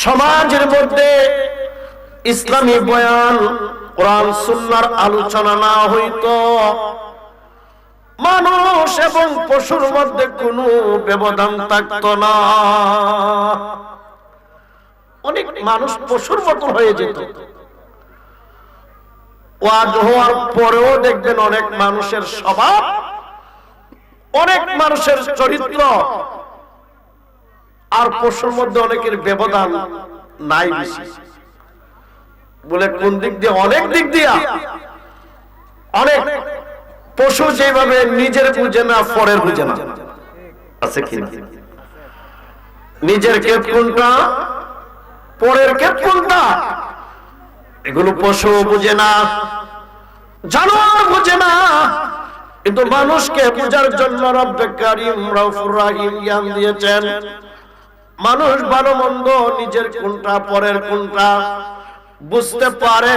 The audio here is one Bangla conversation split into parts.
সমাজের মধ্যে ইসলামী বয়ান কোরআন সুন্নাহর আলোচনা না হইতো, মানুষ এবং পশুর মধ্যে কোনো ব্যবধান থাকতো না। অনেক মানুষ পশুর মতো হয়ে যেত। ওয়াজ হওয়ার পরেও দেখবেন অনেক মানুষের স্বভাব, অনেক মানুষের চরিত্র আর পশুর মধ্যে অনেকের ব্যবধান নাই বেশি। বলে কোন দিক দিয়ে? অনেক দিক দিয়া। অনেক পশু যেভাবে নিজের বুঝে না, পরের বুঝে না, আছে কি? নিজের ক্ষেত কোনটা, পরের ক্ষেত কোনটা, এগুলো পশু বুঝে না, জানোয়ার বুঝে না। কিন্তু মানুষকে বোঝার জন্য রব্বে কারীম রাউফুর রহিম জ্ঞান দিয়েছেন। মানুষ ভালো মন্দ নিজের কোনটা পরের কোনটা বুঝতে পারে,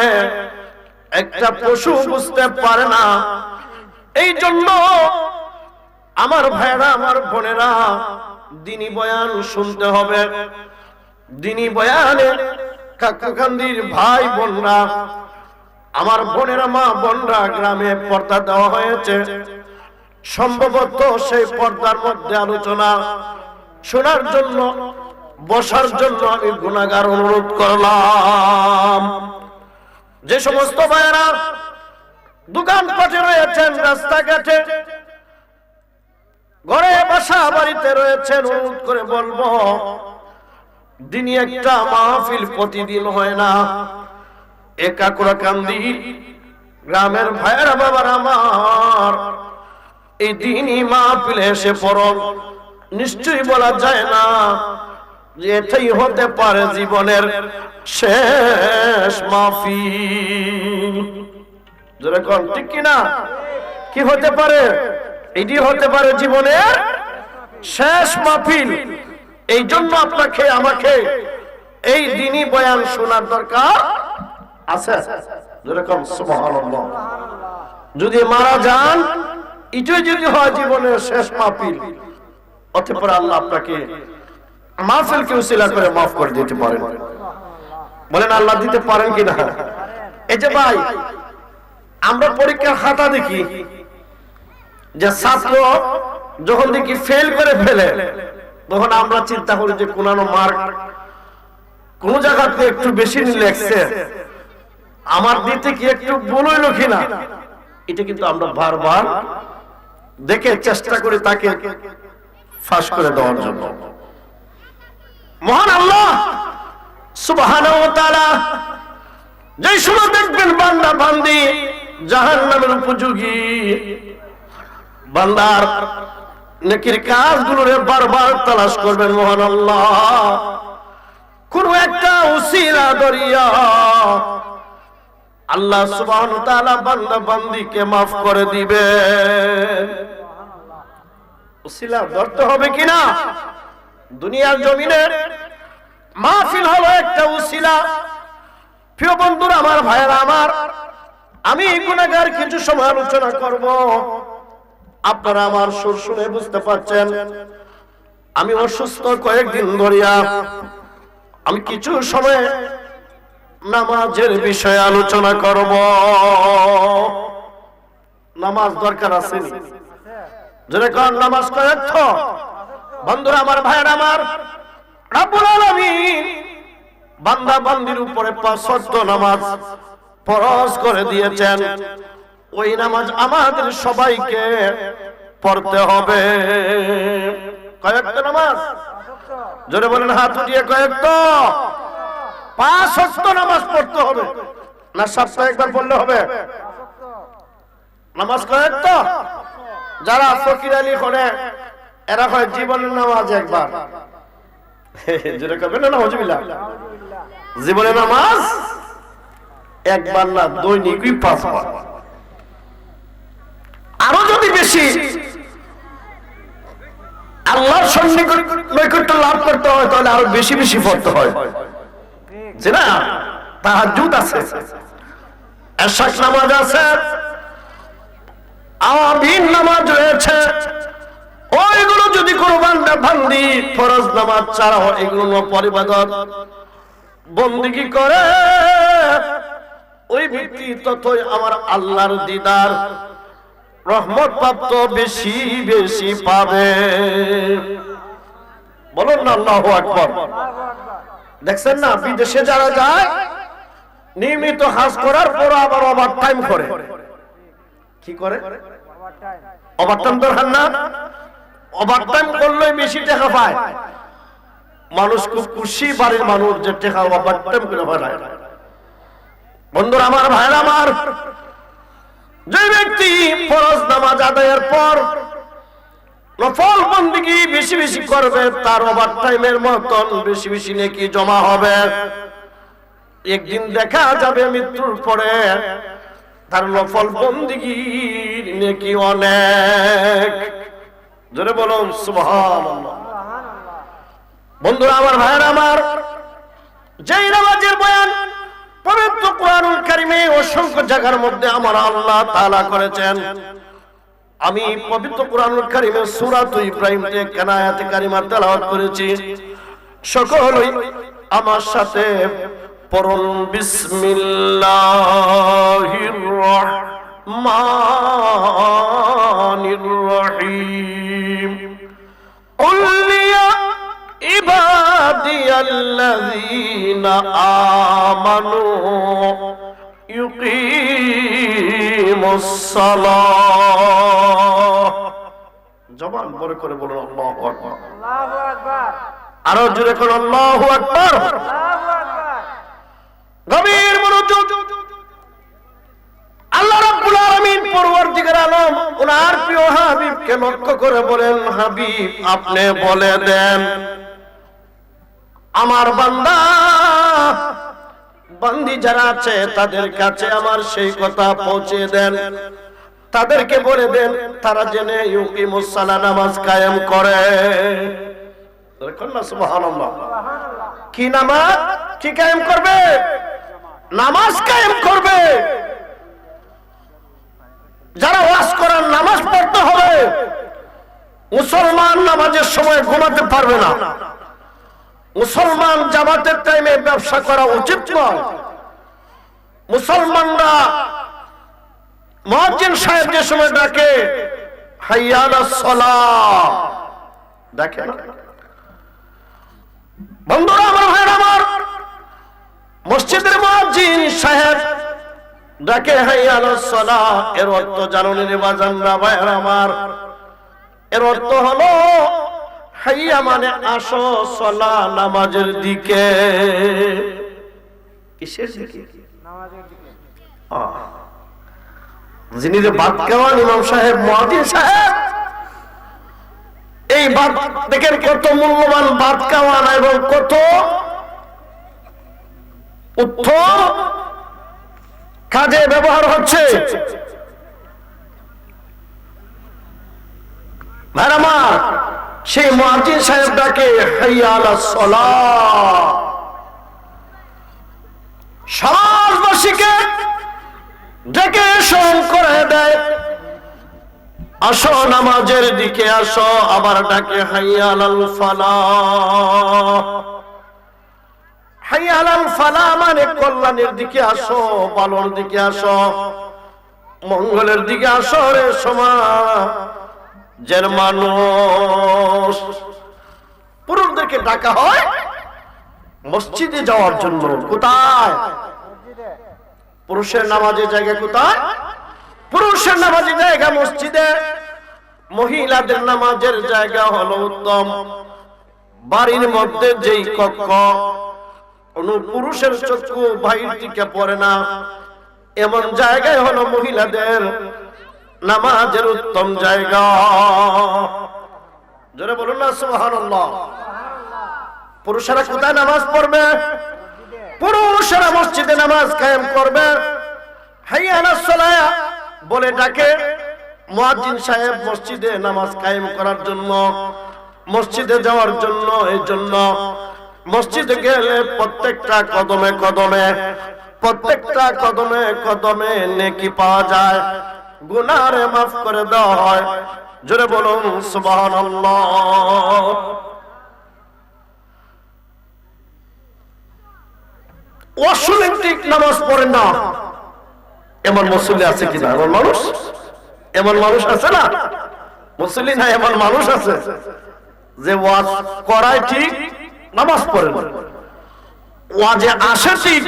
একটা পশু বুঝতে পারে না। এই জন্য আমার ভাইরা, আমার বোনেরা, দ্বীনি বয়ান শুনতে হবে। দ্বীনি বয়ানে কাকাকান্দির ভাই বোনরা, আমার বোনেরা, মা বোনরা, গ্রামে পর্দা দেওয়া হয়েছে। সম্ভবত সেই পর্দার মধ্যে আলোচনা শোনার জন্য, বসার জন্য আমি গুনাহগার অনুরোধ করলাম। যে সমস্ত ভাইয়েরা দোকানপাটে রয়েছেন, রাস্তাঘাটে, ঘরে বাসা বাড়িতে রয়েছেন, অনুরোধ করে বলবো, দিনই একটা মাহফিল প্রতিদিন হয় না। কাকুরাকান্দি গ্রামের ভাইয়েরা, বাবার আমার, এই দিনই মাহফিলে এসে পড়ুন। নিশ্চয়ই বলা যায় না যে এটাই হতে পারে জীবনের শেষ মাহফিল। যেরকম ঠিক কিনা? কি হতে পারে? এটি হতে পারে জীবনের শেষ মাহফিল। এই জন্য আপনাকে আমাকে এই দিনই বয়ান শোনার দরকার আছে। যেরকম সুবহানাল্লাহ, যদি মারা যান, এটাই যদি হয় জীবনের শেষ মাহফিল, হতে পারে আল্লাহ আপনাকে মাহফিলকে উসিলা করে মাফ করে দিতে পারেন। বলেন আল্লাহ দিতে পারেন কিনা? এই যে ভাই, আমরা পরীক্ষার খাতা দেখি যে ছাত্র যখন দেখি ফেল করে ফেলে, তখন আমরা চিন্তা করি যে কোন মার্ক কোন জায়গাতে একটু বেশি লিখছে, আমার দিতে কি একটু ভুল হইল কিনা। এটা কিন্তু আমরা বারবার দেখে চেষ্টা করি তাকে ফাঁস করে দেওয়ার জন্য। মহান আল্লাহ সুবহানাহু ওয়া তাআলা যেই সময় দেখবেন বান্দা বান্দি জাহান্নামের উপযোগী, বান্দার নেকির কাজগুলোরে বারবার তালাশ করবেন, মহান আল্লাহ কোন একটা উসিলা দরিয়া আল্লাহ সুবহানাহু ওয়া তাআলা বান্দা বান্দিকে maaf করে দিবেন। উসিলা ধরতে হবে কিনা? দুনিয়ার জমিনে মাহফিল হলো একটা উসিলা। প্রিয় বন্ধুরা, আমার ভাইয়েরা আমার, আমি গুনাহগার কিছু সময় আলোচনা করব। আপনারা আমার সুর শুনে বুঝতে পারছেন আমি অসুস্থ। কয়েকদিন ধরিয়া আমি কিছু সময় নামাজের বিষয়ে আলোচনা করব। নামাজ দরকার আছে নি? যেরকম নামাজ কয়েকত বন্ধুরা, আমার ভাইয়েরা আমার, রব্বুল আলামিন বান্দা বান্দির উপরে 5 ওয়াক্ত নামাজ ফরজ করে দিয়েছেন। ওই নামাজ আমাদের সবাইকে পড়তে হবে। কয়েকত নামাজ? জোরে বলেন, হাত উঠিয়ে কয়েকত? 5 ওয়াক্ত নামাজ পড়তে হবে না সপ্তাহে একবার পড়লে হবে? নামাজ কয়েকত? যারা ফকির আলী করে এরা হয় জীবনের নামাজ একবার। জোরে করবেন না হুজুবিল্লাহ? জীবনের নামাজ একবার না, দৈনিকই 5 বার। আরো যদি বেশি আল্লাহর নৈকট্য লাভ করতে হয় তাহলে আরো বেশি বেশি পড়তে হয়। না, তাহাজ্জুদ আছে, এশাক নামাজ আছে, আওয়াবিন নামাজ রয়েছে। ওইগুলো যদি কোনো বান্দা বান্দি ফরজ নামাজ ছাড়া এগুলো পরিবাদত বন্দেগী করে, ওই ব্যক্তি ততই আমার আল্লাহর দিদার রহমত প্রাপ্ত বেশি বেশি পাবে। বলুন না আল্লাহু আকবার। দেখছেন না বিদেশে যারা যায় নিয়মিত হজ করার পর আবার ওভার টাইম করে। কি করে? ওভার টাইম দরকার না? ওভার টাইম করলে বেশি টাকা পায়। মানুষ খুব খুশি, বাড়ির মানুষ যে টাকা ওভার টাইম করে পায়। বন্ধুরা আমার, ভাইরা আমার, যে ব্যক্তি ফরজ নামাজ আদায়ের পর নফল বন্দেগী বেশি বেশি করবে, তার ওভার টাইমের মতন বেশি বেশি নেকি জমা হবে। একদিন দেখা যাবে মৃত্যুর পরে তার নফল বন্দেগীর নেকি অনেক। জোরে বলুন সুবহানাল্লাহ। বন্ধুরা আমার, ভাইরা আমার, যেই নামাজের বয়ান পবিত্র কুরআনুল কারীমে অসংখ্য জায়গার মধ্যে আমার আল্লাহ তাআলা করেছেন, আমি পবিত্র কুরআনুল কারীমের সূরা ইব্রাহিম থেকে কানায়াতে কারিমা তেলাওয়াত করেছি। সকলেই আমার সাথে পড়ুন, বিসমিল্লাহির রহমানির রহিম। কুল ইয়া ইবাদিয়াল্লাযীনা আমানু ইউকিমুস সালাহ। জবান বড় করে বলুন আল্লাহু আকবার। আল্লাহু আকবার। আরো জোরে করুন আল্লাহু আকবার। আল্লাহু আকবার। গভীর মনোযোগ। আল্লাহ রাব্বুল আলামিন পরওয়ারদিগার আলম ওনার প্রিয় হাবিবকে লক্ষ্য করে বলেন, হাবিব আপনি বলে দেন আমার বান্দা বান্দি যারা আছে তাদের কাছে আমার সেই কথা পৌঁছে দেন, তাদেরকে বলে দেন তারা জেনে ইউকিমুস সালাহ নামাজ কায়েম করে। সুবহানাল্লাহ। কি নামাজ কি কায়েম করবে? নামাজ কায়েম করবে। যারা ওয়াজ করার নামাজ পড়তে হবে। মুসলমান নামাজের সময় ঘুমাতে পারবে না। মুসলমান জামাতের টাইমে ব্যবসা করা উচিত নয়। মুসলমানরা মুয়াজ্জিন সাহেব যে সময় ডাকে হাইয়া আলাস সালাহ ডাকে না। বন্ধুরা আমার, ভাইরা আমার, মসজিদের মুয়াজ্জিন সাহেব ডাকে হাইয়া আলাস সালাহ, এর অর্থ জানেন রে বাজানরা, ভাইরা আমার, এর অর্থ হলো হাইয়া মানে আসো সালাহ নামাজের দিকে। কিসের দিকে? নামাজের দিকে। যিনি যে বাদ খাওয়ান ইমাম সাহেব মুয়াজ্জিন সাহেব, এই বাদ দেখেন কত মূল্যবান বাদ খাওয়ান এবং কত উত্তম কাজে ব্যবহার হচ্ছে। ভাইরা আমার, সেই মুয়াজ্জিন সাহেব ডাকে হাইয়া আলাস সালাহ, সমাজবাসীকে ডেকে স্মরণ করে দেয় আসো নামাজের দিকে আসো। আবার ডাকে হাইয়া আলাল ফালাহ। হাইয়া আলাল ফালাহ মানে কল্যাণের দিকে আসো, ভালোর দিকে আসো, মঙ্গলের দিকে আসো রে সমাজের মানুষ। পুরুষদেরকে ডাকা হয় মসজিদে যাওয়ার জন্য। কোথায়? পুরুষের নামাজের জায়গা কোথায়? পুরুষের নামাজের জায়গা মসজিদে। মহিলাদের নামাজের জায়গা হলো উত্তম বাড়ির মধ্যে যেই কক্ষ কোন পুরুষের চক্ষু বাহির দিকে পড়ে না, এমন জায়গায় হলো মহিলাদের নামাজের উত্তম জায়গা। জোরে বলুন না সুবহানাল্লাহ। পুরুষেরা কোথায় নামাজ পড়বে? পুরুষেরা মসজিদে নামাজ কায়েম করবে। হাইয়া আলাস সালাহ বলে ডাকে মুয়াজ্জিন সাহেব মসজিদে নামাজ কায়েম করার জন্য, মসজিদে যাওয়ার জন্য। এই জন্য মসজিদে গেলে প্রত্যেকটা কদমে কদমে, প্রত্যেকটা কদমে কদমে নেকি পাওয়া যায়, গুনাহ মাফ করে দেওয়া হয়। জোরে বলুন সুবহানাল্লাহ। অসুলেন্টিক নামাজ পড়ে না এমন মুসল্লি আছে কিনা? এমন মানুষ আছে না? মুসল্লি না, এমন মানুষ আছে যে ওয়াজ করায় ঠিক, নামাজ পড়ে না, ওয়াজে আসে ঠিক,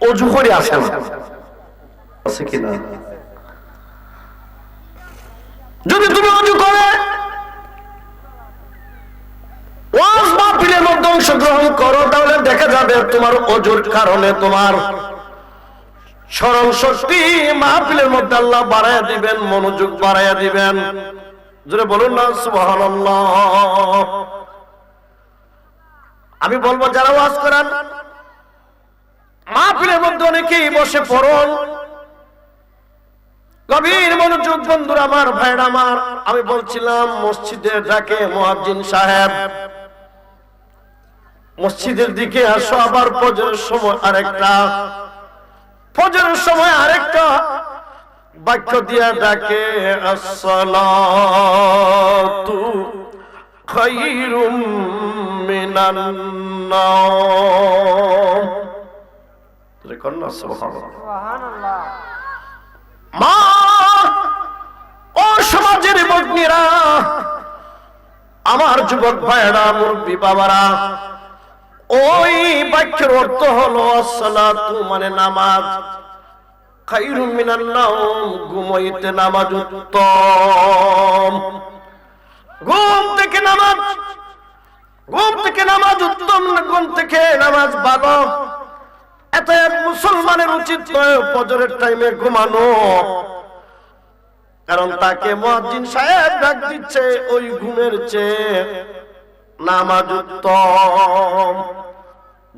অজু করে আসে না। আছে কিনা? যদি তুমি অজু করে ওয়াজ মাহফিলের মধ্যে অংশগ্রহণ করো, তাহলে দেখা যাবে তোমার অজুর কারণে তোমার স্মরণ শক্তি মাহফিলের মধ্যে আল্লাহ বাড়াইয়া দিবেন, মনোযোগ বাড়াইয়া দিবেন। জোরে বলুন না সুবহানাল্লাহ। আমি বলবো যারা ওয়াজ করেন মাহফিলের মধ্যে অনেকেই বসে পড়ুন, গভীর মনোযোগ। বন্ধুরা আমার, ভাইরা আমার, আমি বলছিলাম মসজিদের ডাকে মুয়াজ্জিন সাহেব মসজিদের দিকে আসো, আবার ফজরের সময় আরেকটা বাক্য দিয়া ডাকে, আসসালাতু খায়রুম মিনান নাওম। সুবহানাল্লাহ। মা ও সমাজের বগ্নীরা, আমার যুবক ভাইরা, মুরব্বী বাবারা, ওই বাক্যের অর্থ হলো আসসালাতু মানে নামাজ, খায়রুম মিনান নাওম ঘুমাইতে নামাজ উত্তম। ঘুম থেকে নামাজ উত্তম, ঘুম থেকে নামাজ ভালো। এত মুসলমানের উচিত নয় ফজরের টাইমে ঘুমানো, কারণ তাকে মুয়াজ্জিন সাহেব ডাক দিচ্ছে ওই ঘুমের চেয়ে নামাজ উত্তম।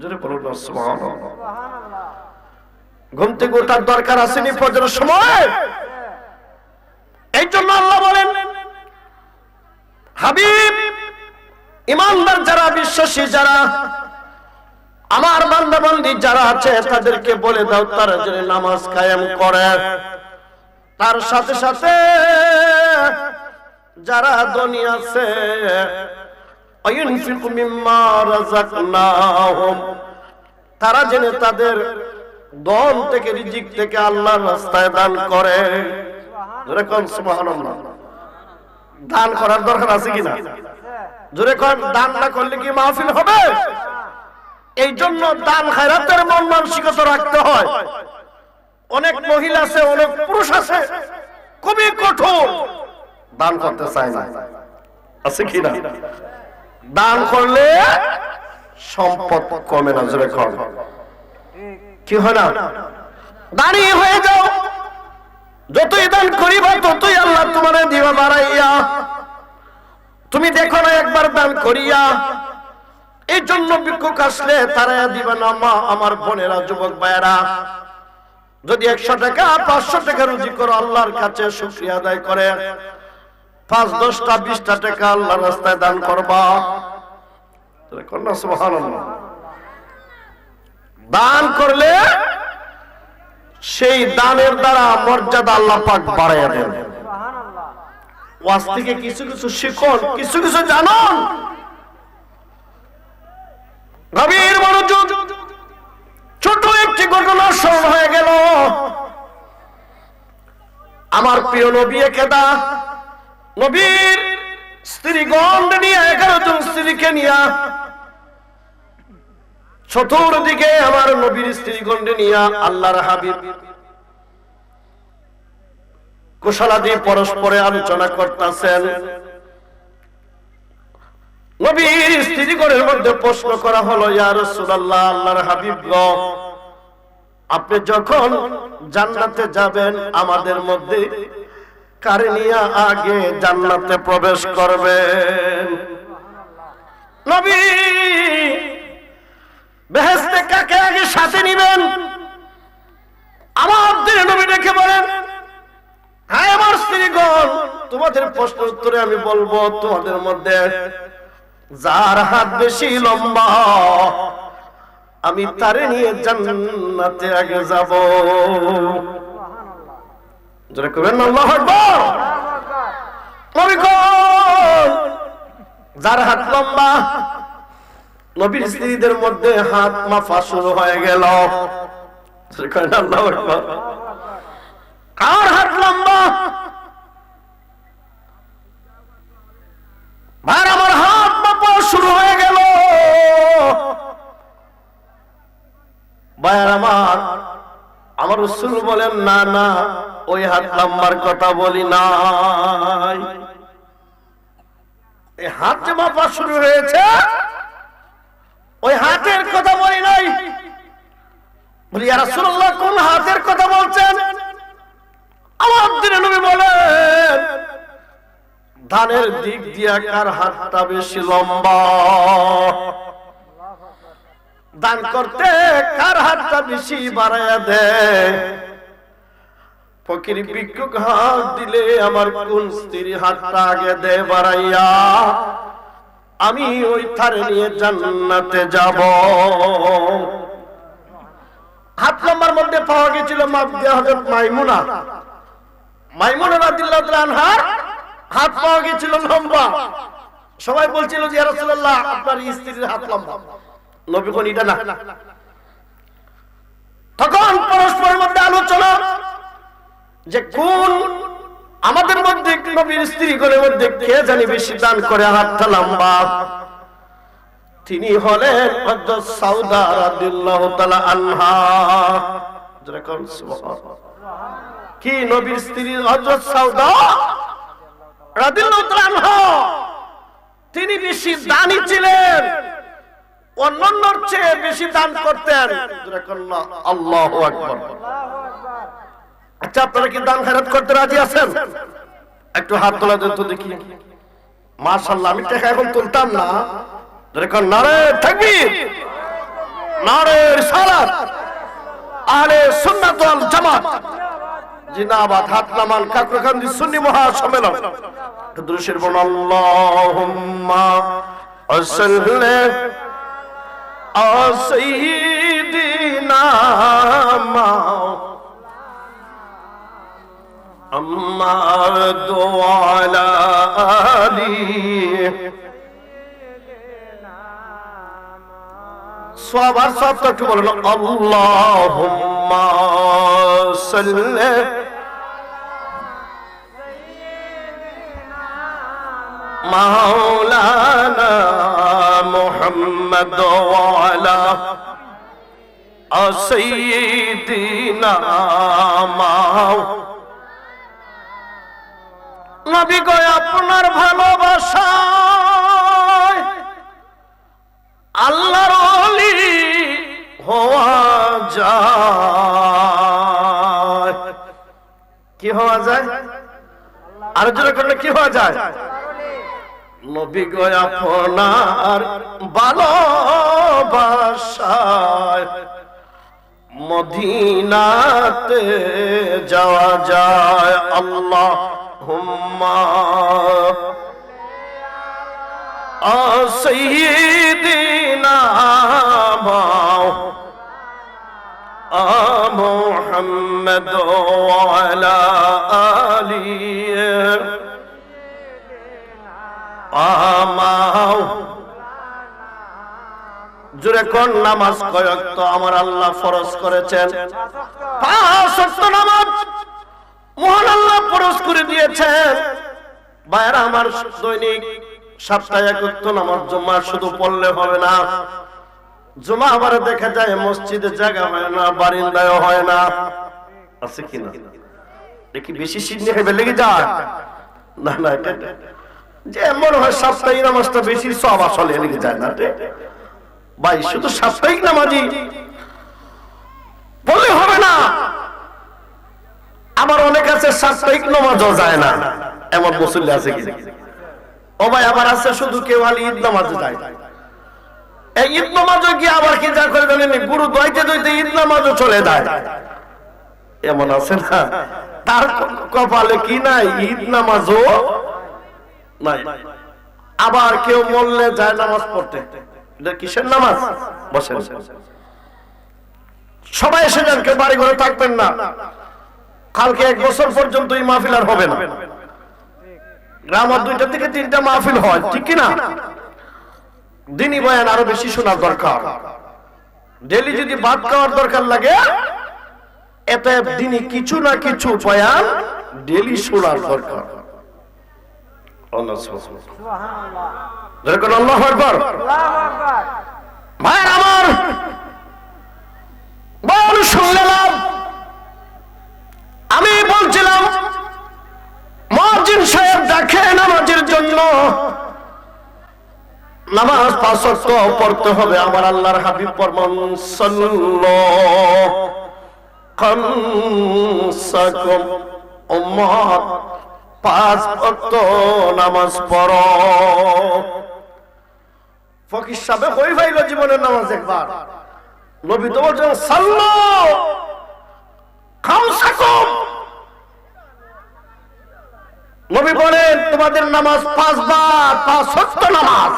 জোরে বলুন সুবহানাল্লাহ। ঘুম থেকে ওঠার দরকার আসেনি ফজরের সময়? এই জন্য আল্লাহ বলেন, হাবিব ইমানদার যারা, বিশ্বাসী যারা, আমার বান্দা বান্দি যারা আছে তাদেরকে বলে দাও তারা যেন নামাজ কায়েম করে। তার সাথে সাথে যারা ধনী আছে, আইনফিকু মিম্মা রাযাকনাহুম, তারা যেন তাদের ধন থেকে, রিজিক থেকে আল্লাহর রাস্তায় দান করে। জোরে কোন সুবহানাল্লাহ। দান করার দরকার আছে কিনা? জোরে কোন। দান না করলে কি মাহফিল হবে? এই জন্য দান খায়রাতের মন মানসিকতা রাখতে হয়। অনেক মহিলা আছে, অনেক পুরুষ আছে খুবই কঠোর, দান করতে চায় না। আছে কিনা? দান করলে সম্পদ কমে না। জোরে কর। কি হয় না? দাঁড়িয়ে হয়ে যাও, যতই দান করিবা ততই আল্লাহ তোমারে দিবা বাড়াইয়া। তুমি দেখো না একবার দান করিয়া। এই জন্য ভিক্ষুক আসলে তারা দিবা না। মা আমার বোনেরা, যুবক ভাইয়েরা, যদি 100 টাকা 500 টাকা রুজি করো, আল্লাহর কাছে শুকরিয়া আদায় করে 5, 10টা 20টা টাকা আল্লাহর রাস্তায় দান করবা। সুবহানাল্লাহ। দান করলে সেই দানের দ্বারা মর্যাদা আল্লাহ পাক বাড়াইয়া দেন। ওয়াজ থেকে কিছু কিছু শিখুন, কিছু কিছু জানুন। গভীর মনোযোগ। ছোট একটি ঘটনা স্মরণ হয়ে গেল। আমার প্রিয় নবী কেদা, নবীর স্ত্রীগণ নিয়ে 11 জন স্ত্রীকে নিয়ে চতুর্দিকে আমার নবীর স্ত্রীগণ নিয়ে আল্লাহর হাবিব কুশলাদি পরস্পরে আলোচনা করতেছেন। নবীর স্ত্রীগণের মধ্যে প্রশ্ন করা হলো, ইয়া রাসূলুল্লাহ, আল্লাহর হাবিব গো, আপনি যখন জান্নাতে যাবেন আমাদের মধ্যে কারে নিয়ে আগে জান্নাতে প্রবেশ করবেন? নবী বেহেশতে কাকে আগে সাথে নিবেন? আমার দিনে নবী দেখে বলেন, হ্যাঁ আমার স্ত্রীগণ, তোমাদের প্রশ্নের উত্তরে আমি বলবো, তোমাদের মধ্যে যার হাত বেশি লম্বা আমি তারে নিয়ে জান্নাতে আগে যাব। যারা করেন আল্লাহু আকবার। নবী কোন? যার হাত লম্বা। নবীর স্ত্রীদের মধ্যে হাত মাপা শুরু হয়ে গেল। আল্লাহু আকবার। কার হাত লম্বা? ভাই আমার হাত মাপা শুরু হয়ে গেল। ভাই আমার রাসূল বলেন না না, ওই হাত লম্বার কথা বলি নাই। এই হাত যে মাপা শুরু হয়েছে, ওই হাতের কথা বলি নাই। বলি ইয়া রাসূলুল্লাহ, কোন হাতের কথা বলছেন? আমার দিনে নবী বলেন, ধানের দিক দিয়ে কার হাতটা বেশি লম্বা, দান করতে কার হাতটা বেশি বাড়ায়া দেয়, ফকির ভিক্ষুক হাত দিলে আমার কোন স্ত্রী হাতটা আগে দেয় বাড়াইয়া, আমি ওই ধারে নিয়ে জান্নাতে যাব। হাত লম্বার মধ্যে পাওয়া গেছিল মাপ দেয়া হযরত মাইমুনা রাদিয়াল্লাহু তাআলা আনহার হাত পাওয়া গেছিল লম্বা। সবাই বলছিল যে ইয়া রাসূলুল্লাহ, আপনার স্ত্রীর হাত লম্বা। নবী কোন এটা না। তখন পরস্পরের মধ্যে আলোচনা যে কোন আমাদের মধ্যে নবীর স্ত্রীগুলোর মধ্যে কে জানি বেশি দান করে হাতটা লম্বা। তিনি হলেন হযরত সাউদা রাদিয়াল্লাহু তাআলা আনহা। যেরকম সুবহানাল্লাহ, কি নবীর স্ত্রী হযরত সাউদা রাদিয়াল্লাহু তাআলা আনহা, তিনি বেশি দানী ছিলেন, অন্যান্যর চেয়ে বেশি দান করতেন। যেরকম আল্লাহু আকবার। আচ্ছা, আপনারা কি দান খয়রাত করতে রাজি আছেন? একটু হাত তোলা দেন তো দেখি। মাশাআল্লাহ, আমি টাকা এখন তুলতাম না। যেরকম নারে তাকবীর, নারে রিসালাত, আহলে সুন্নাত ওয়াল জামাত জিন্দাবাদ। হাত নামান কাকরাকান্দি সুন্নি মহাসম্মেলন। দুরূদের বল আল্লাহুম্মা সাল্লি আলা সাইয়্যিদিনা মুহাম্মাদ ওয়া আলা আলিহি। সবার সব একটু বলুন আল্লাহুম্মা সাল্লি মাওলানা মুহাম্মদ ওয়া আলা সাইয়্যিদিনা নবী গো, আপনার ভালোবাসায় আল্লাহর ওলি হওয়া যায়। কি হওয়া যায়? আর জোরে করলে কি হওয়া যায়? নবী গো, আপনার ভালোবাসায় মদিনাতে যাওয়া যায়। আল্লাহুম্মা সাইয়্যিদিনা মুহাম্মদ ওয়া আলা আলিহি। জোরে কোন নামাজ কয় ওয়াক্ত আমার আল্লাহ ফরজ করেছেন? 5 ওয়াক্ত নামাজ মহান আল্লাহ ফরজ করে দিয়েছেন। ভাইরা আমার, দৈনিক সপ্তাহে এক ওয়াক্ত নামাজ জুমা শুধু পড়লে হবে না। জুমা আবার দেখা যায় মসজিদে জায়গা হয় না, বারিন্দায় হয় না, আছে কিনা? দেখি বেশি শীত নিয়ে লেগে যায় না না, যে মনে হয় সাপ্তাহিক নামাজটা বেশি সব আসলে লেগে যায় না ভাই। শুধু সাপ্তাহিক নামাজই বললে হবে না। আমার অনেক আছে সাপ্তাহিক নামাজও যায় না, এমন মুসল্লি আছে কি? ও ভাই, আবার আছে শুধু কেউ আলি ঈদ নামাজে যায়। এই ঈদ নামাজও গিয়ে আবার কি যা করে জানেন, গুরু দইতে দইতে ঈদ নামাজও চলে যায়, এমন আছে না? তার কপালে কি নাই? ঈদ নামাজও নাই। আবার কেউ মরলে যায় নামাজ পড়তে। এটা কিসের নামাজ? বসেন, সবাই এসে যান, কেউ বাড়ি ঘরে থাকবেন না। কালকে 1 বছর পর্যন্ত এই মাহফিল আর হবে না। গ্রামের 2টা থেকে 3টা মাহফিল হয়, ঠিক কিনা? দিনী বয়ান আরো বেশি শোনার দরকার। ডেলি যদি ভাত খাওয়ার দরকার লাগে, এতে দিনী কিছু না কিছু বয়ান ডেলি শোনার দরকার। আল্লাহু আকবার। ভাইয়ের আমার, বয়ান শুনলাম, আমি বলছিলাম মুয়াজ্জিন সাহেব দেখে নামাজের জন্য নামাজ 5 ওয়াক্ত পড়তে হবে। আমার আল্লাহর হাবিব ফরমান সাল্লাল্লাহু খামসাকুম, উম্মত 5 ওয়াক্ত নামাজ পড়ো। ফকির সাহেব হই ভাইলো জীবনের নামাজ একবার, নবী তো বলেন সাল্লাল্লাহু খামসাকুম, নবী বলেন তোমাদের নামাজ 5 বার, 5 ওয়াক্ত নামাজ।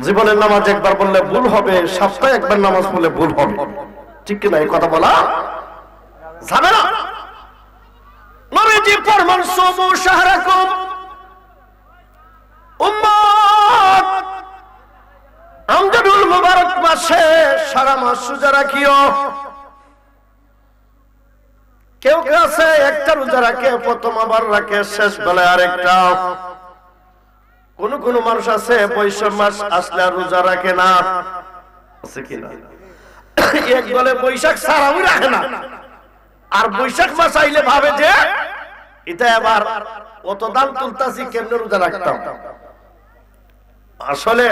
জীবনের নামাজ একবার বললে ভুল হবে, সপ্তাহে একবার নামাজ পড়লে ভুল হবে, ঠিক কিনা? এই কথা বলা যাবে না। নবীজি ফরমান সুমু শাহরাকুম, উম্মত আমজাদুল মুবারক মাসে সারা মাস রোজা রাখিও। কেউ কেউ আছে একটা রোজা রাখে, প্রথম আবার রাখে, শেষ বেলায় আরেকটা। কোন কোন মানুষ আছে বৈশাখ মাস আসলে আর রোজা রাখে না, আছে কিনা? এক বলে বৈশাখ ছাড়াও রাখে না, আর বৈশাখ মাস আইলে ভাবে যে এটা আবার অত দাম তুলতাছি, কেমনে রোজা রাখতাম। আসলে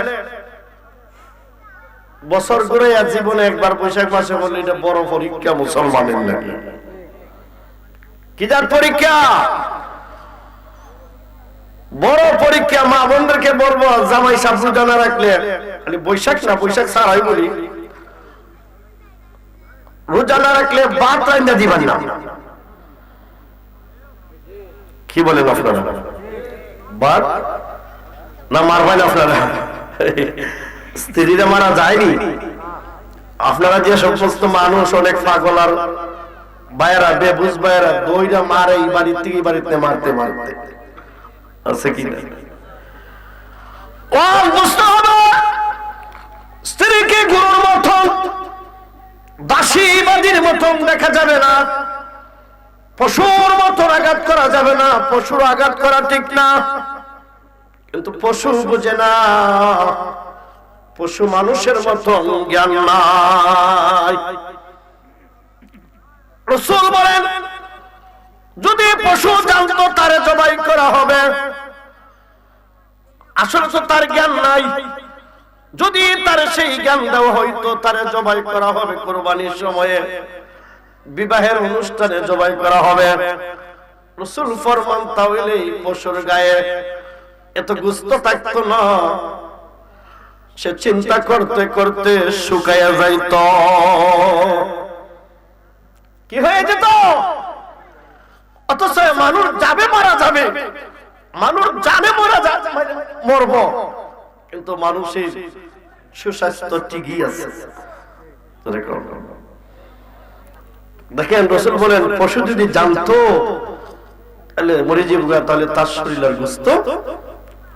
বছর ঘুরে জীবনে একবার বৈশাখ মাসে বললে এটা বড় পরীক্ষা মুসলমানের নাকি। কি যার পরীক্ষা? বড় পরীক্ষা। মা বোনদেরকে বলবো জামাই সাহেব রোজা না রাখলে, খালি বৈশাখ না, বৈশাখ ছাড়াই বলি, রোজা না রাখলে ভাত রান্না দিবেন না। কি বলেন আপনারা? ভাত না মারবেন আপনারা? স্ত্রীরা মারা যায়নি। আপনারা যে সমস্ত মানুষ অনেক পাগল আর বাইরা বেবুঝ বাইরা দইটা মারে এই বাড়ির থেকে বাড়িতে মারতে মারতে, আছে কি না? ও বুঝতে হবে, স্ত্রীকে গরুর মতন দাসী বাদীর মতন দেখা যাবে না, পশুর মতন আঘাত করা যাবে না। পশুর আঘাত করা ঠিক না, কিন্তু পশু বুঝে না, পশু মানুষের মতন জ্ঞান নাই। রাসূল বলেন যদি পশু জানতো তারে জবাই করা হবে, আসলে তো তার জ্ঞান নাই। যদি তার সেই জ্ঞান দেওয়া হইতো তারে জবাই করা হবে, কুরবানির সময়ে বিবাহের অনুষ্ঠানে জবাই করা হবে। রাসূল ফরমান তাহলে পশুর গায়ে এত গোশত থাকতো না, সে চিন্তা করতে করতে শুকায়া যাইত। কি হয়ে যেত? অথচ মানুষ যাবে মারা যাবে, মানুষ জানে মারা যাবে, মরব, কিন্তু মানুষের সুস্বাস্থ্য ঠিকই আছে। দেখেন রাসূল বলেন পশু যদি জানতো তাহলে মরে যাবে, তাহলে তার শরীরের গোশত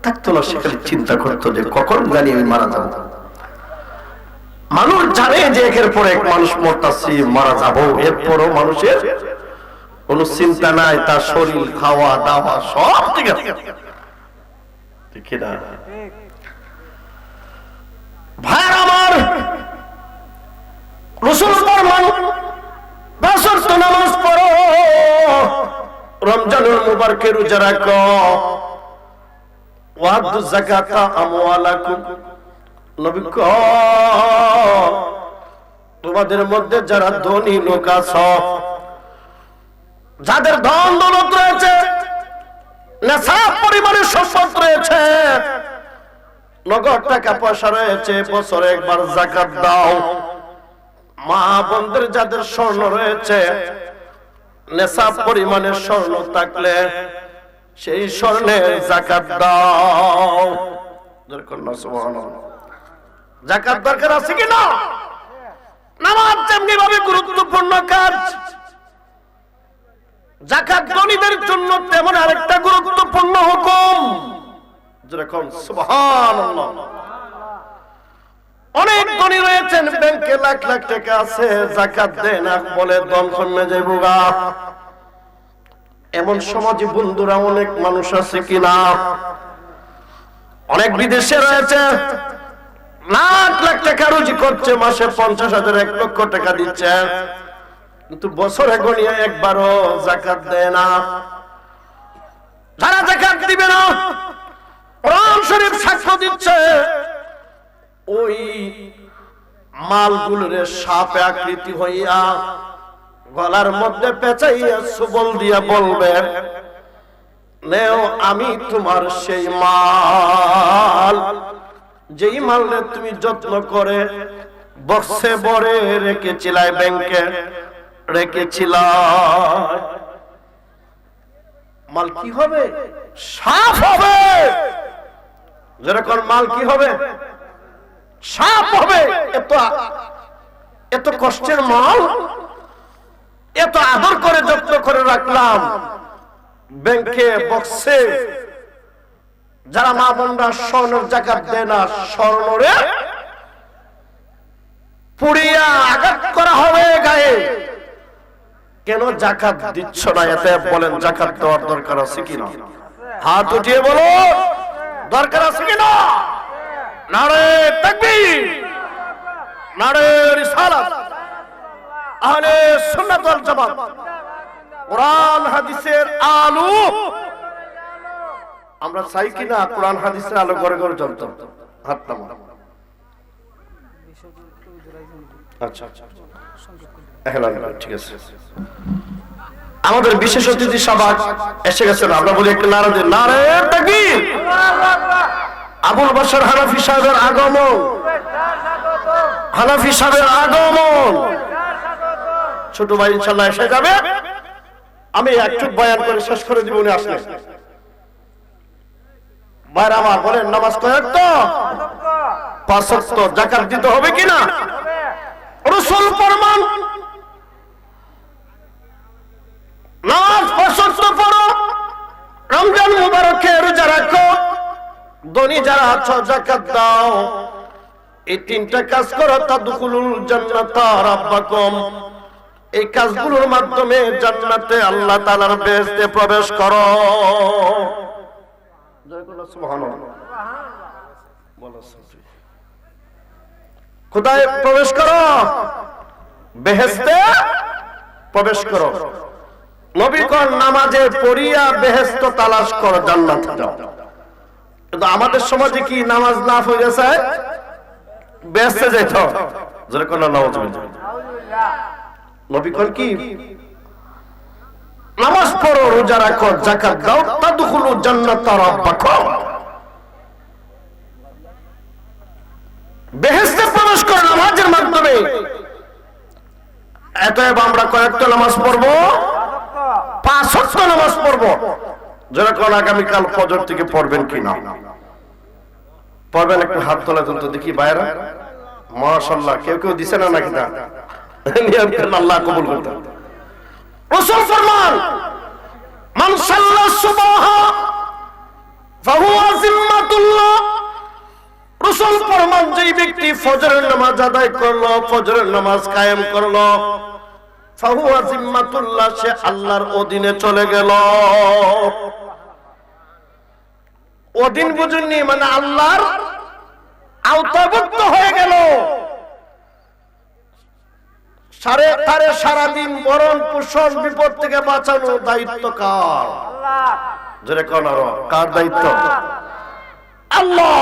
থাকতো না, সেখানে চিন্তা করতো যে কখন জানি আমি মারা যাবো। মানুষ জানে যে একের পর এক মানুষ মরতাছি, মারা যাবো, এরপরও মানুষের কোন চিন্তা নাই, তার শরীর, খাওয়া দাওয়া সব ঠিক আছে, ঠিক না? ভাইরা আমার, রাসূল ফরমান 5 ওয়াক্ত নামাজ পড়ো, রমজানুল মুবারকে রোজা রাখো, ওয়াদু যাকাতা আমওয়ালাকুম। নবী কয় তোমাদের মধ্যে যারা ধনী লোক আছে, যাদের ধন দৌলত রয়েছে, নেশাব পরিমাণের সম্পদ রয়েছে, নগদ টাকা পয়সা রয়েছে, বছরে একবার যাকাত দাও। মা বোনদের যাদের স্বর্ণ রয়েছে, নেশাব পরিমাণের স্বর্ণ থাকলে সেই স্বর্ণের যাকাত দাও। যাকাত দরকার আছে কি না? নামাজ যেমনি ভাবে গুরুত্বপূর্ণ কাজ, যাকাত ধনীদের জন্য তেমন আরেকটা গুরুত্বপূর্ণ হুকুম, যেরকম সুবহানাল্লাহ। অনেক ধনী রয়েছেন, ব্যাংকে লাখ লাখ টাকা আছে, যাকাত দেয় না, বলে দম কমে যাইবো গা। এমন সমাজে বন্ধুরা অনেক মানুষ আছে কিনা? অনেক বিদেশে রয়েছে, লাখ লাখ টাকা রুজি করছে, মাসে 50,000 1 লক্ষ টাকা দিচ্ছে, কিন্তু বছরে গণিয়ে একবারও যাকাত দেয় না। যারা যাকাত দিবে না, কোরআন শরীফ সাক্ষ্য দিচ্ছে, ওই মালগুলোর সাপে আকৃতি হইয়া গলার মধ্যে পেঁচাইয়া সুবল দিয়া বলবে, নেও আমি তোমার সেই মাল, যেই মালে তুমি যত্ন করে বক্সে ভরে রেখেছিলা, ব্যাংকে রেখেছিলা। মাল কি হবে? সাপ হবে। যেরকম মাল কি হবে? সাপ হবে। এত কষ্টের মাল, এত আদর করে যত্ন করে রাখলাম ব্যাংকে বক্সে। যারা মা বোনরা স্বর্ণের যাকাত দেয় না, স্বর্ণরে পুড়িয়া আঘাত করা হবে গায়ে। কেন যাকাত দিচ্ছ না? এতে বলেন যাকাত দেওয়ার দরকার আছে কিনা? হাত উঠিয়ে বলো, দরকার আছে কিনা? নারে তাকবীর, নারে রিসালাত, আহলে সুন্নাত ওয়াল জামাত, কোরআন হাদিসের আলো। আমরা চাই কিনা কোরআন হাদিসের আলো ঘরে ঘরে জ্বলতো? হাত নামান। আচ্ছা ঠিক আছে। আমাদের বিশেষ অতিথি সভা এসে গেছেন, আমরা বলি একটা নারা দিন, নারে তাকবীর। আবুল বাশার হানাফি সাহেবের আগমন, হানাফি সাহেবের আগমন। ছোট ভাই ইনশাআল্লাহ এসে যাবে, আমি একটু বয়ান করে শেষ করে দিব, উনি আসলে। ভাইরা আমার বলেন, নামাজ কয়েক তো 5 ওয়াক্ত, যাকাত দিতে হবে কিনা? রাসূল ফরমান, নামাজ 5 ওয়াক্ত পড়ো, রমজান মুবারকে রোজা রাখো, ধনী যারা আছো যাকাত দাও, এই 3টা কাজ করো, তাদখুলুল জান্নাতা রাব্বাকুম। এই কাজগুলোর মাধ্যমে জান্নাতে আল্লাহ তাআলার বেহেশতে প্রবেশ করো। সুবহানাল্লাহ। কোথায় প্রবেশ করো? বেহেশতে প্রবেশ করো। নবী কোন নামাজে পড়িয়া বেহেশত তালাশ করো, জান্নাতে যাও। কিন্তু আমাদের সমাজে কি নামাজ না পড়ে গেছে বেহেশতে যাইত? যারা কোন নামাজ নবী কোন কি? নামাজ পড়ো, রোজা রাখো, যাকাত দাও, তাদখুলু জান্নাতা রাব্বাকুম। বেহেশতে প্রবেশ করো নামাজের মাধ্যমে। এতএব আমরা কয়েকটা নামাজ পড়বো? 5 ওয়াক্ত নামাজ পড়বো। যারা কোন আগামীকাল ফজর থেকে পড়বেন কিনা? পড়বেন? একটু হাত তোলা তুলতে দেখি বাইরা। মাশাআল্লাহ, কেউ কেউ দিছে না নাকি? না, আল্লাহ কবুল করতে। রাসূল ফরমান, মান সাল্লা সুবহা ফাহুয়া জিম্মাতুল্লাহ। রাসূল ফরমান, যেই ব্যক্তি ফজরের নামাজ আদায় করলো, ফজরের নামাজ কায়েম করলো, ফাহুয়া জিম্মাতুল্লাহ, সে আল্লাহর অধীনে চলে গেল। অধীন বুঝুননি, মানে আল্লাহর আওতাভুক্ত হয়ে গেল। সারাদিন বরণ পোষণ বিপদ থেকে বাঁচানো দায়িত্ব কার? জোরে কোন কার দায়িত্ব? আল্লাহ।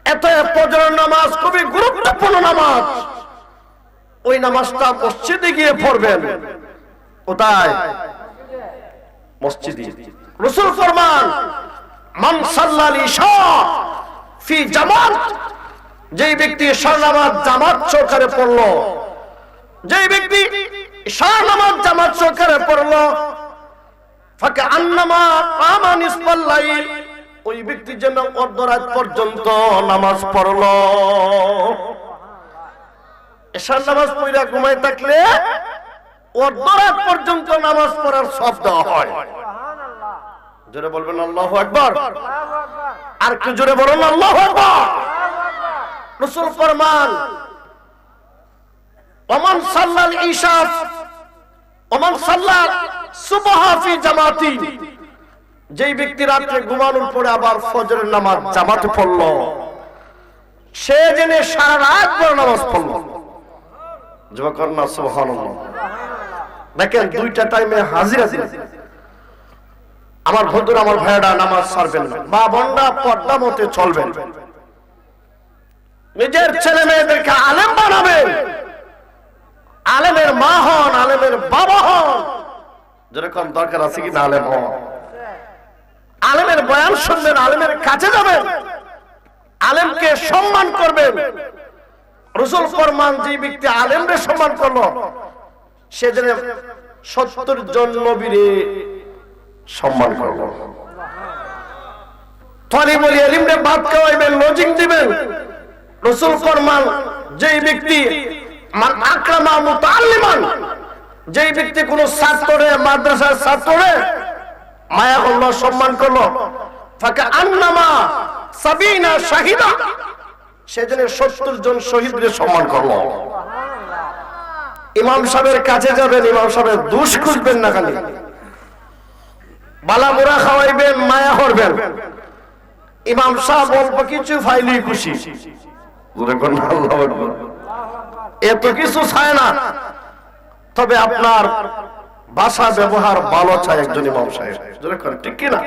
এত ফজরের নামাজ খুবই গুরুত্বপূর্ণ নামাজ। ওই নামাজটা মসজিদে গিয়ে পড়বেন। কোথায়? মসজিদে। রাসূল ফরমান, মান সাল্লাল ইশা ফি জামাত। যেই ব্যক্তি ইশার নামাজ জামাত সহকারে পড়লো, যেই ব্যক্তি ইশার নামাজ জামাত সহকারে পড়লো, ফাকা আন্নামা কামা নিসফাল লাইল, ওই ব্যক্তি যেন অর্ধরাত পর্যন্ত নামাজ পড়লো। ইশার নামাজ পড়া ঘুমায় থাকলে অর্ধরাত পর্যন্ত নামাজ পড়ার সব দেওয়া হয়। জোরে বলবেন আল্লাহু আকবার। আর একটু জোরে বলুন আল্লাহু আকবার। রাসূল ফরমান ওমান সাল্লাল ইশা ওমান সাল্লা সুবহা ফি জামাতি, যেই ব্যক্তি রাতে ঘুমানোর পরে আবার ফজরের নামাজ জামাতে পড়ল, সে জেনে সারা রাত পরে নামাজ পড়ল। যুবকরা না সুবহানাল্লাহ। দেখেন দুইটা টাইমে হাজিরা দিলেন। আমার বন্ধুরা, আমার ভাইরা, নামাজ ছাড়বেন না, মা বোনরা পর্দা মতে চলবেন, নিজের ছেলে মেয়েদেরকে আলেম বানাবেন, আলেমের মা হন, আলেমের বাবা হন, যেরকম দরকার আছে কি না আলেম হন, আলেমের বয়ান শুনবেন, আলেমের কাছে যাবেন, আলেমকে সম্মান করবেন। রাসূল ফরমান যে ব্যক্তি আলেমকে সম্মান করলো, সে যেন 70 জন নবীরে সম্মান করলো। তালিবুল ইলমে ভাত খাওয়াইবেন, লজিং দিবেন। রাসূল ফরমান যেই ব্যক্তি মান আকরামা মুতাআল্লিমান, যেই ব্যক্তি কোন ছাত্ররে, মাদ্রাসার ছাত্ররে মায়া করলো, সম্মান করলো, ফাকা আন্নামা সাবিনা শাহিদা, সেজন্য 70 জন শহীদকে সম্মান করলো। ইমাম সাহেবের কাছে যাবেন, ইমাম সাহেবের দোষ খুঁজবেন না, খালি বালা মোরা খাওয়াইবেন, মায়া করবেন। ইমাম সাহেব অল্প কিছু ফাইলি খুশি, এত কিছু চায় না, তবে আপনার ভাষা ব্যবহার ভালো চায় একজন ইমাম সাহেব, ঠিক কিনা?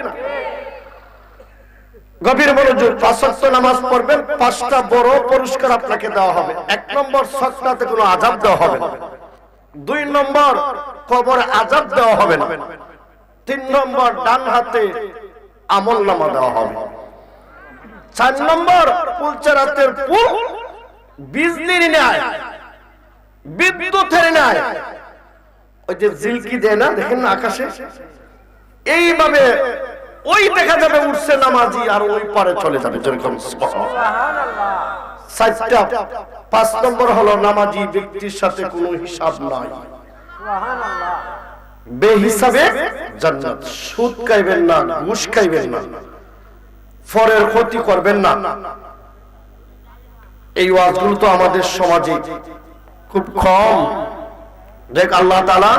গভীর মনোযোগ। 5 ওয়াক্ত নামাজ পড়বেন, 5টা বড় পুরস্কার আপনাকে দেওয়া হবে। 1 নম্বর, সক্তাতে কোনো আযাব দেওয়া হবে না। 2 নম্বর, কবরে আযাব দেওয়া হবে না। 3 নম্বর, ডান হাতে আমলনামা দেওয়া হবে। 4 নম্বর, পুলচারাতের পুল বিজলির ন্যায়, বিদ্যুতের ন্যায়, ওই যে জিলকি দেয় না, দেখেন না আকাশে, এইভাবে ওই দেখা যাবে উঠছে নামাজি, আর ওই পারে চলে যাবে, যেরকম সুবহানাল্লাহ। 5 নম্বর হলো নামাজি ব্যক্তির সাথে কোনো হিসাব নাই, সুবহানাল্লাহ, বেহিসাবে জান্নাত। সুদ খাইবেন না, ঘুষ খাইবেন না, ফরের ক্ষতি করবেন না। এই ওয়াজগুলো তো আমাদের সমাজে খুব কম। দেখ আল্লাহ তাআলা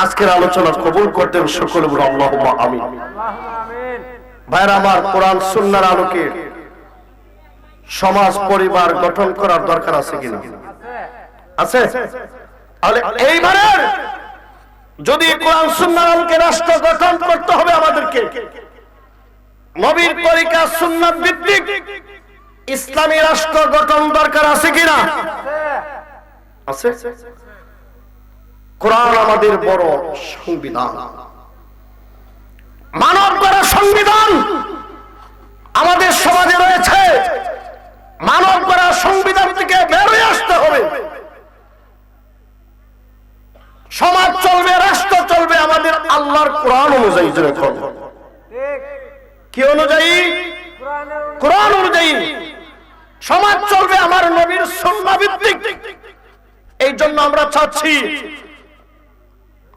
আজকের আলোচনা কবুল করতেন, সকলে বলুন আল্লাহুম্মা আমিন। ভাইরা আমার, কোরআন সুন্নাহর আলোকে সমাজ পরিবার গঠন করার দরকার আছে কিনা? আছে। তাহলে এইবারের যদি কোরআন সুন্নাহর আলোকে রাষ্ট্র গঠন করতে হবে আমাদেরকে, নবীর তরিকা সুন্নাত ভিত্তিক ইসলামী রাষ্ট্র গঠন দরকার আছে কিনা? আছে। কোরআন আমাদের বড় সংবিধান, মানব গড়া সংবিধান আমাদের সমাজে রয়েছে। মানব গড়া সংবিধান থেকে বের হয়ে আসতে হবে। সমাজ চলবে, রাষ্ট্র চলবে আমাদের আল্লাহর কোরআন অনুযায়ী। কি অনুযায়ী? কোরআন অনুযায়ী। সমাজ চলবে আমার নবীর সুন্নাহ ভিত্তিক। এই জন্য আমরা চাচ্ছি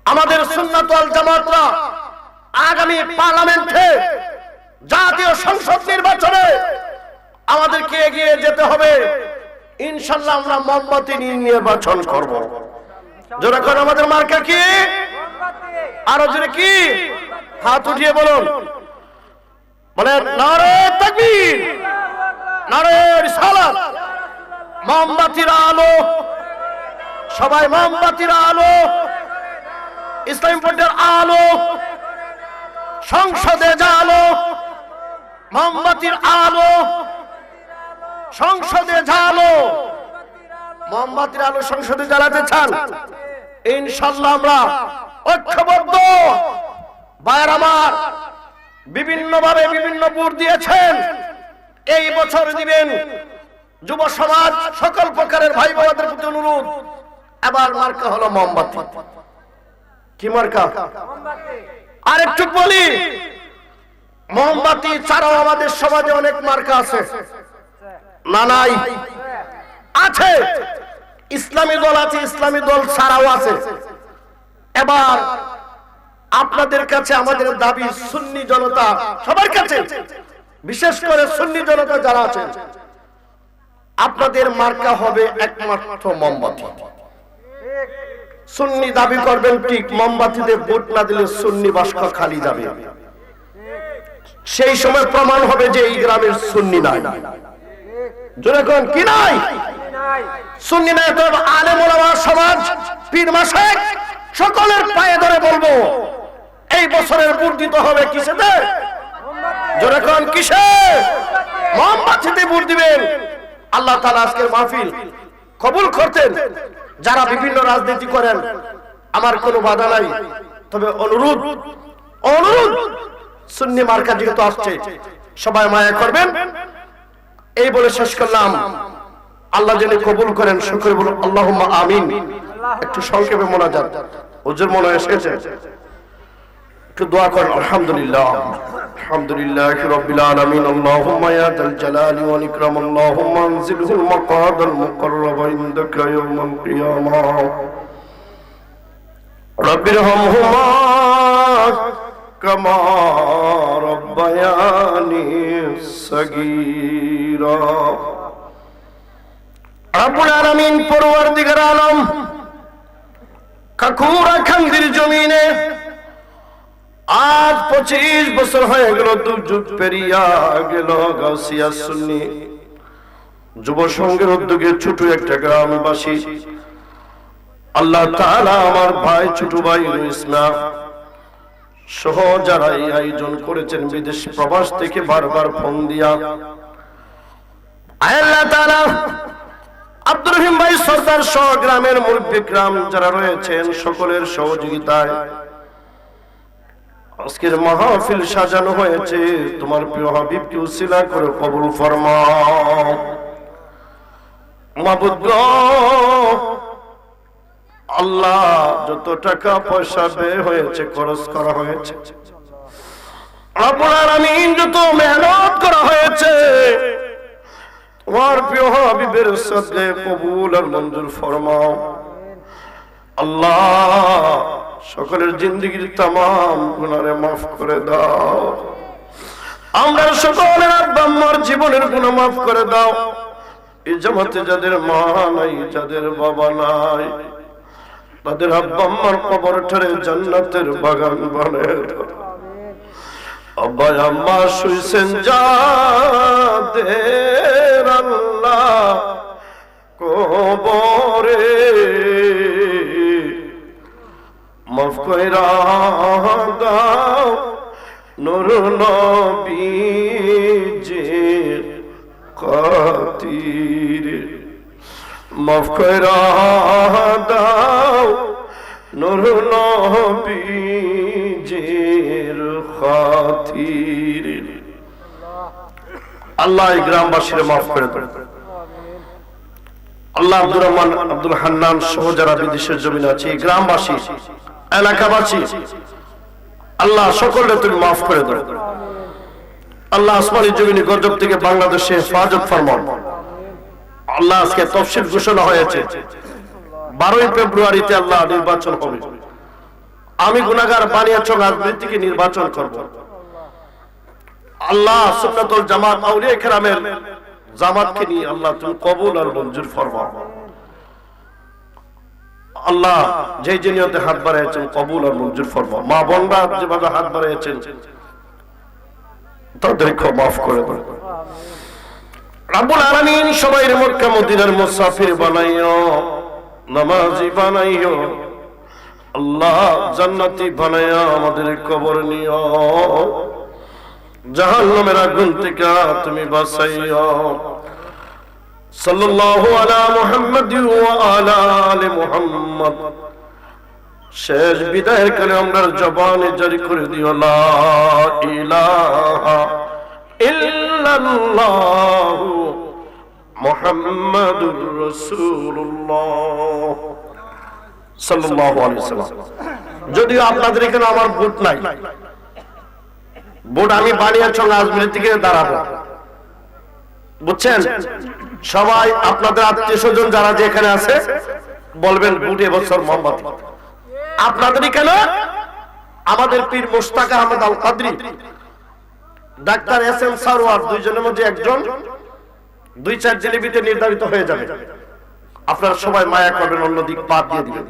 আমাদের সুন্নাত ওয়াল জামাতরা আগামী পার্লামেন্টে, জাতীয় সংসদ নির্বাচনে আমাদেরকে এগিয়ে যেতে হবে। ইনশাআল্লাহ আমরা মোমবাতি নিয়ে নির্বাচন করব। জোরে করে আমাদের মার্কা কি? আরো জোরে কি? হাত উঠিয়ে বলুন, বলেন নারে তাকবীর, নারে রিসালাত। মোমবাতির আলো, সবাই মোমবাতির আলো, ইসলামী বোর্ডের আলো, সংসদে জালো, মোমবাতির আলো, সংসদে জালো। মোমবাতির আলো সংসদে জ্বালাতে চান? ইনশাআল্লাহ আমরা ঐক্যবদ্ধ। ভাইয়ের আমার, বিভিন্ন ভাবে বিভিন্ন ভোট দিয়েছেন, এই বছর দিবেন। যুব সমাজ সকল প্রকারের ভাই বোনদের প্রতি অনুরোধ, এবার মার্কা হলো মোমবাতি। কি মার্কা? আর একটু বলি, মোমবাতি ছাড়াও আমাদের সমাজে অনেক মার্কা আছে না? নাই? আছে। ইসলামী দল আছে, ইসলামী দল ছাড়াও আছে। এবার আপনাদের কাছে আমাদের দাবি, সুন্নি জনতা সবার কাছে, বিশেষ করে সুন্নি জনতা যারা আছেন, আপনাদের মার্কা হবে একমাত্র মোমবাতি। সুন্নি দাবি করবেন ঠিক, মোমবাতিতে ভোট না দিলে সুন্নি বাক্স খালি যাবে। সেই সময় প্রমাণ হবে যে এই গ্রামের সুন্নি নাই। জোরে কোন কি নাই? সুন্নি নাই। তো আলেম ওলামা সমাজ, পীর মাশায়েখ সকলের পায়ে ধরে বলবো, এই বছরের ভোট দিতে হবে কিসেতে? জোরে কোন কিসে? মোমবাতিতে ভোট দিবেন। আল্লাহ তাআলা আজকের মাহফিল কবুল করতেন। যারা বিভিন্ন রাজনীতি করেন আমার কোনো বাধা নাই, তবে অনুরোধ সুন্নি মার্কা যেহেতু আসছে সবাই মায়া করবেন। এই বলে শেষ করলাম। আল্লাহ যেন কবুল করেন, শুকর বলুন আল্লাহুম্মা আমিন। একটু সংক্ষেপে মোনাজাত, হুজুর মনে এসেছে, একটু দোয়া করেন। আলহামদুলিল্লাহ আলহামদুলিল্লাহি রাব্বিল আলামিন। আল্লাহুম্মা ইয়া যাল জালালি ওয়াল ইকরাম, আল্লাহুম্মা আনজিলহুল মাকাদাল মুকাররাবা ইনদাকা ইয়াওমাল কিয়ামাহ। রাব্বিরহামহুমা কামা রাব্বায়ানি সাগীরা। রব্বুল আলামিন পরওয়ারদিগার আলম কাকুরা খান্দির জমিনে আজ 25 বছর হয়ে গেল, যুগ পেরিয়া গেল। গাউসিয়া সুন্নি যুব সংঘের উদ্যোগে ছোট একটা গ্রামবাসী, আল্লাহ তাআলা আমার ভাই, ছোট ভাই ইসলাম সহ যারা এই আয়োজন করেছেন, বিদেশ প্রবাস থেকে বারবার ফোন দিয়া, আল্লাহ তাআলা আব্দুর রহিম ভাই সরদার সহ গ্রামের মুরব্বী গ্রাম যারা রয়েছেন সকলের সহযোগিতায় আজকের মাহফিল সাজানো হয়েছে। তোমার প্রিয় হাবিবকে উসিলা করে কবুল ফরমাও। মাবুদ গো, আল্লাহ যত টাকা পয়সা ব্যয় হয়েছে, খরচ করা হয়েছে, রব্বুল আলামিন যত মেহনত করা হয়েছে, তোমার প্রিয় হাবিবের সাদকায়ে কবুল আর মঞ্জুর ফরমাও। আল্লাহ সকলের জিন্দেগীর তামাম গুনাহে মাফ করে দাও। আমরা সকলের আব্বা আম্মার জীবনের গুনাহ মাফ করে দাও। এই জামাতে যাদের মা নাই, যাদের বাবা নাই, তাদের আব্বা আম্মার কবরটারে জান্নাতের বাগান বানায় দাও। আব্বা আম্মা শুইছেন যাদের আল্লাহ কবরে, মাফ কইরা দাও নূর নবীজির খাতিরে, মাফ কইরা দাও নূর নবীজির খাতিরে। আল্লাহ এই গ্রামবাসীর মাফ করে দেন। আল্লাহ আব্দুর রহমান, আব্দুল হান্নান সহ যারা বিদেশের জমিনে আছে, এই গ্রামবাসী এলাকাবাসী, আল্লাহ সকলকে তুমি মাফ করে দাও। আল্লাহ আসমানি জমিনে গজব থেকে বাংলাদেশে হেফাজত ফরমাও। আল্লাহ আজকে তফসিল ঘোষণা হয়েছে, 12 ফেব্রুয়ারিতে আল্লাহ নির্বাচন হবে। আমি গুনাহগার বানিয়াচং রাজনীতিকে নির্বাচন করব। আল্লাহ সুন্নাতুল জামাত আউলিয়া কেরামের জামাতকে নিয়ে আল্লাহ তুমি কবুল আর মঞ্জুর ফরমাও। আল্লাহ যে নিয়তে হাত বাড়িয়েছেন কবুল আর মঞ্জুর ফরমাও। মা বোনরা যেভাবে হাত বাড়িয়েছেন তাদেরকে মাফ করে দাও। রব্বুল আলামিন সবাইকে মক্কা মদিনার মুসাফির বানাইও, নামাজি বানাইও। আল্লাহ জান্নাতি বানাইয়া আমাদের কবর নিও, জাহান্নামের আগুন থেকে তুমি বাঁচাইও। সাল্লাল্লাহু আলা মুহাম্মাদ ওয়া আলা আলি মুহাম্মাদ। শেষ বিদায়ের কালে আমরা জবানে জারি করে দিও লা ইলাহা ইল্লাল্লাহু মুহাম্মাদুর রাসূলুল্লাহ সাল্লাল্লাহু আলাইহি ওয়াসাল্লাম। যদিও আপনাদের এখানে আমার ভোট নাই, ভোট আমি বানিয়াচং রাজনীতি থেকে দাঁড়াবো, বুঝছেন? সবাই আপনাদের আত্মীয় স্বজন যারা যেখানে আছে বলবেন ভোট এবছর মোমবাতি। আপনাদের কেন আমাদের পীর মুশতাক আহমদ আল কাদরি, ডাক্তার এস এম সারওয়ার, দুইজনের মধ্যে একজন 2-4 জিলিপিতে নির্ধারিত হয়ে যাবে। আপনারা সবাই মায়া করবেন, অন্যদিক বাদ দিয়ে দিবেন।